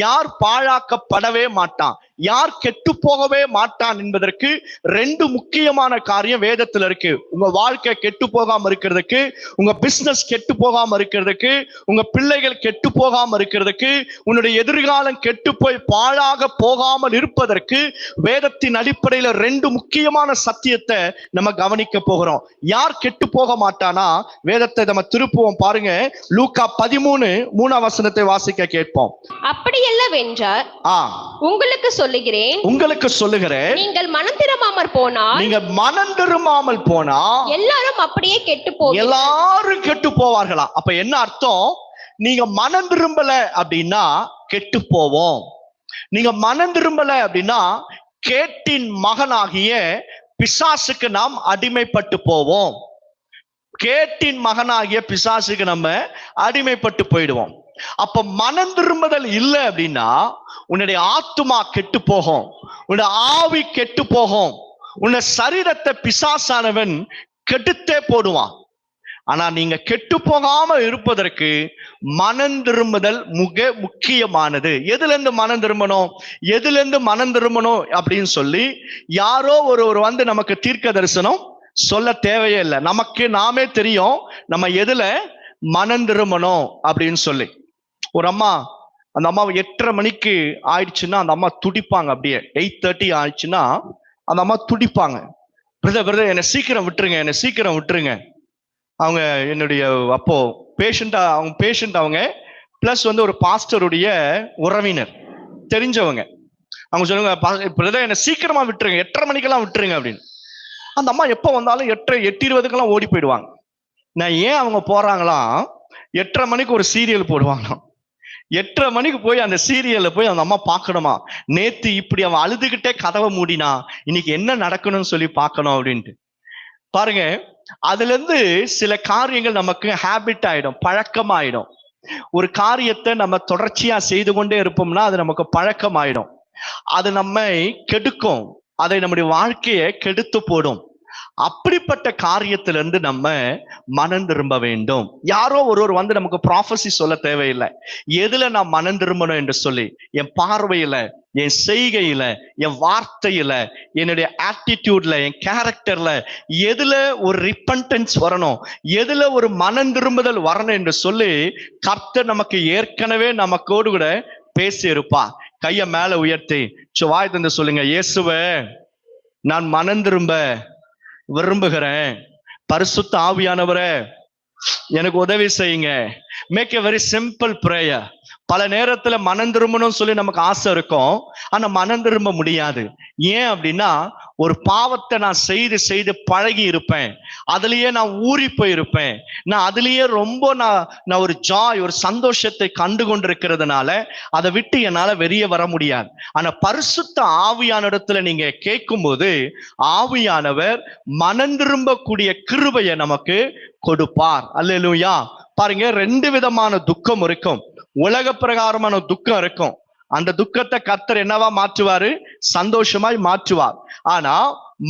யார் பாழாக்கப்படவே மாட்டான், யார் கெட்டு போகவே மாட்டான் என்பதற்கு ரெண்டு முக்கியமான காரியம் வேதத்துல இருக்கு. உங்க வாழ்க்கை கெட்டு போகாம இருக்கிறதுக்கு, உங்க பிசினஸ் கெட்டு போகாம இருக்கிறதுக்கு, உங்க பிள்ளைகள் கெட்டு போகாம இருக்கிறதுக்கு, உன்னுடைய எதிர்காலம் கெட்டு போய் பாழாக போகாமல் இருப்பதற்கு வேதத்தின் அடிப்படையில ரெண்டு முக்கியமான சத்தியத்தை நம்ம கவனிக்க போகிறோம். யார் கெட்டு போக மாட்டானா, வேதத்தை நம்ம திருப்புவோம் பாருங்க. லூக்கா 13:3 வாசிக்க கேட்போம். அப்படியல்லவென்றால் உங்களுக்கு சொல்லுகிறேன், நீங்கள் மனம் திரும்பாமல் போனால் எல்லாரும் அப்படியே எல்லாரும் கெட்டு போவார்களா? அப்ப என்ன அர்த்தம்? நீங்க மனம் திரும்பல அப்படின்னா கெட்டு போவோம். நீங்க மனம் திரும்பல அப்படின்னா கேட்டின் மகனாகிய பிசாசுக்கு நாம் அடிமைப்பட்டு போவோம். கேட்டின் மகனாகிய பிசாசுக்கு நம்ம அடிமைப்பட்டு போயிடுவோம். அப்ப மனம் திரும்புதல் இல்லை அப்படின்னா உன்னுடைய ஆத்துமா கெட்டு போகும், உன்னுடைய ஆவி கெட்டு போகும், உன்னுடைய சரீரத்தை பிசாசானவன் கெடுத்தே போடுவான். ஆனா நீங்க கெட்டு போகாம இருப்பதற்கு மனம் திரும்புதல் மிக முக்கியமானது. எதுல இருந்து மனம் திரும்பணும் அப்படின்னு சொல்லி யாரோ ஒருவர் வந்து நமக்கு தீர்க்க தரிசனம் சொல்ல தேவையே இல்லை. நமக்கு நாமே தெரியும் நம்ம எதுல மனம் திரும்பணும் அப்படின்னு சொல்லி. ஒரு அம்மா, அந்த அம்மா 8:30 மணிக்கு ஆயிடுச்சுன்னா அந்த அம்மா துடிப்பாங்க. அப்படியே 8:30 ஆயிடுச்சுன்னா அந்த அம்மா துடிப்பாங்க. பிரதர் என்னை சீக்கிரம் விட்டுருங்க. அவங்க என்னுடைய அப்போ பேஷண்ட் அவங்க பிளஸ் வந்து ஒரு பாஸ்டருடைய உறவினர் தெரிஞ்சவங்க. அவங்க சொல்லுவாங்க, பிரதர் என்னை சீக்கிரமா விட்டுருங்க, 8:30 மணிக்கெல்லாம் விட்டுருங்க அப்படின்னு. அந்த அம்மா எப்போ வந்தாலும் 8:20 ஓடி போயிடுவாங்க. நான் ஏன் அவங்க போறாங்களாம், 8:30 மணிக்கு ஒரு சீரியல் போடுவாங்களாம். 8:30 மணிக்கு போய் அந்த சீரியல்ல போய் அந்த அம்மா பார்க்கணுமா, நேத்து இப்படி அவன் அழுதுகிட்டே கதவை மூடினா இன்னைக்கு என்ன நடக்கணும்னு சொல்லி பார்க்கணும் அப்படின்ட்டு. பாருங்க, அதுல இருந்து சில காரியங்கள் நமக்கு ஹேபிட் ஆயிடும், பழக்கமாயிடும். ஒரு காரியத்தை நம்ம தொடர்ச்சியா செய்து கொண்டே இருப்போம்னா அது நமக்கு பழக்கம் ஆயிடும். அது நம்மை கெடுக்கும், அதை நம்முடைய வாழ்க்கையை கெடுத்து போடும். அப்படிப்பட்ட காரியத்திலிருந்து நம்ம மனம் திரும்ப வேண்டும். யாரோ ஒருவர் வந்து நமக்கு ப்ராஃபஸி சொல்ல தேவையில்லை. எதுல நான் மனம் திரும்பணும் என்று சொல்லி, என் பார்வையில, என் செய்கையில, என் வார்த்தையில, என்னுடைய ஆட்டிடியூட்ல, என் கேரக்டர்ல எதுல ஒரு ரிப்பன்டன்ஸ் வரணும், எதுல ஒரு மனம் திரும்புதல் வரணும் என்று சொல்லி கர்த்தர் நமக்கு ஏற்கனவே நமக்கோடு கூட பேசி இருப்பா. கைய மேல உயர்த்தி வாய் தந்து சொல்லுங்க, இயேசுவே நான் மனம் திரும்ப விரும்புகிறேன், பரிசுத்த ஆவியானவரே எனக்கு உதவி செய்யுங்க. Make a very simple prayer. பல நேரத்துல மனம் திரும்பணும்னு சொல்லி நமக்கு ஆசை இருக்கும், ஆனா மனம் திரும்ப முடியாது. ஏன் அப்படின்னா ஒரு பாவத்தை நான் செய்து பழகி இருப்பேன், அதுலயே நான் ஊறி போயிருப்பேன், நான் அதுலயே ரொம்ப நான் ஒரு ஜாய், ஒரு சந்தோஷத்தை கண்டு கொண்டிருக்கிறதுனால அதை விட்டு என்னால வெளியே வர முடியாது. ஆனா பரிசுத்த ஆவியான இடத்துல நீங்க கேட்கும் போது ஆவியானவர் மனம் திரும்பக்கூடிய கிருபையை நமக்கு கொடுப்பார். அல்லேலூயா. பாருங்க, 2 விதமான துக்கம் இருக்கும். உலக பிரகாரமான துக்கம் இருக்கும். அந்த துக்கத்தை கர்த்தர் என்னவா மாற்றுவாரு? சந்தோஷமாய் மாற்றுவார். ஆனா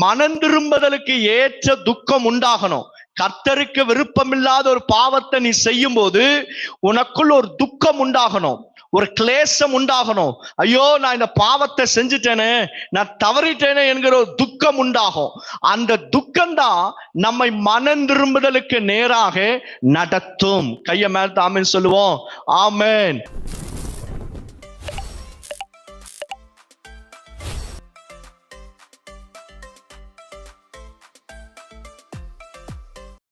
மனம் திரும்புதலுக்கு ஏற்ற துக்கம் உண்டாகணும். கர்த்தருக்கு விருப்பமில்லாத ஒரு பாவத்தை நீ செய்யும் போது உனக்குள் ஒரு துக்கம் உண்டாகணும், ஒரு கிளேசம் உண்டாகணும். ஐயோ நான் இந்த பாவத்தை செஞ்சுட்டேனே, நான் தவறிட்டேனே என்கிற ஒரு துக்கம் உண்டாகும். அந்த துக்கம்தான் நம்மை மனம் திரும்புதலுக்கு நேராக நடத்தும். கைய மேல ஆமென் சொல்லுவோம். ஆமென்.